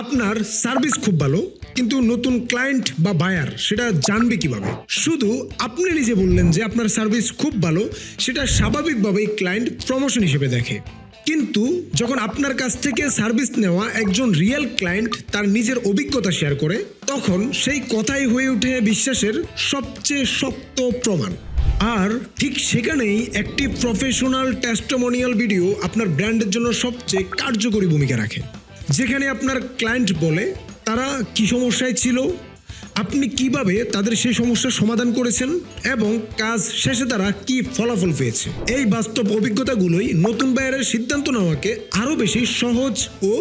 আপনার সার্ভিস খুব ভালো, কিন্তু নতুন ক্লায়েন্ট বা বায়ার সেটা জানবে কিভাবে? শুধু আপনি নিজে বললেন যে আপনার সার্ভিস খুব ভালো, সেটা স্বাভাবিকভাবেই ক্লায়েন্ট প্রমোশন হিসেবে দেখে। কিন্তু যখন আপনার কাছ থেকে সার্ভিস নেওয়া একজন রিয়েল ক্লায়েন্ট তার নিজের অভিজ্ঞতা শেয়ার করে, তখন সেই কথাই হয়ে ওঠে বিশ্বাসের সবচেয়ে শক্ত প্রমাণ। আর ঠিক সেখানেই একটি প্রফেশনাল টেস্টিমোনিয়াল ভিডিও আপনার ব্র্যান্ডের জন্য সবচেয়ে কার্যকরী ভূমিকা রাখে। যেখানে আপনার ক্লায়েন্ট বলে তারা কি সমস্যায় ছিল, আপনি কিভাবে তাদের সেই সমস্যার সমাধান করেছেন এবং কাজ শেষে তারা কি ফলাফল পেয়েছে। এই বাস্তব অভিজ্ঞতাগুলোই নতুন বায়ারের সিদ্ধান্ত নেওয়াকে আরও বেশি সহজ ও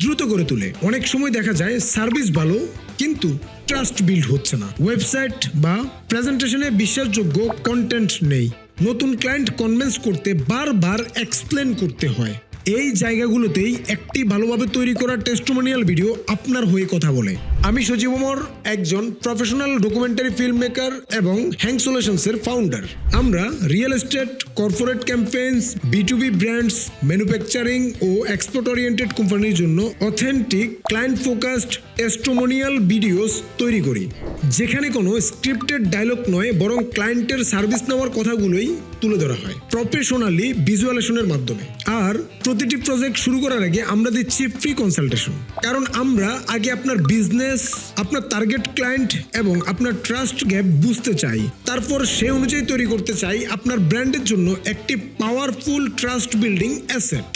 দ্রুত করে তোলে। অনেক সময় দেখা যায় সার্ভিস ভালো, কিন্তু ট্রাস্ট বিল্ড হচ্ছে না, ওয়েবসাইট বা প্রেজেন্টেশনে বিশ্বাসযোগ্য কন্টেন্ট নেই, নতুন ক্লায়েন্ট কনভিন্স করতে বারবার এক্সপ্লেন করতে হয়। এই জায়গাগুলোতেই একটি ভালোভাবে তৈরি করা টেস্টিমোনিয়াল ভিডিও আপনার হয়ে কথা বলে। আমি সজীব ওমর, একজন প্রফেশনাল ডকুমেন্টারি ফিল্ম মেকার এবং হ্যাং সলিউশনসের ফাউন্ডার। আমরা real estate, corporate campaigns, B2B brands, manufacturing ও এক্সপোর্ট ওরিয়েন্টেড কোম্পানির জন্য authentic client focused testimonial videos তৈরি করি, যেখানে কোনো স্ক্রিপ্টেড ডায়লগ নয়, বরং ক্লায়েন্টের সার্ভিস নেওয়ার কথাগুলোই তুলে ধরা হয় প্রফেশনালি ভিজুয়ালেশনের মাধ্যমে। আর প্রতিটি প্রজেক্ট শুরু করার আগে আমরা দিচ্ছি ফ্রি কনসালটেশন, কারণ আমরা আগে আপনার বিজনেস, আপনার টার্গেট ক্লায়েন্ট এবং আপনার ট্রাস্ট গ্যাপ বুঝতে চাই। তারপর সে অনুযায়ী তৈরি করতে চাই আপনার ব্র্যান্ডের জন্য একটি পাওয়ারফুল ট্রাস্ট বিল্ডিং অ্যাসেট।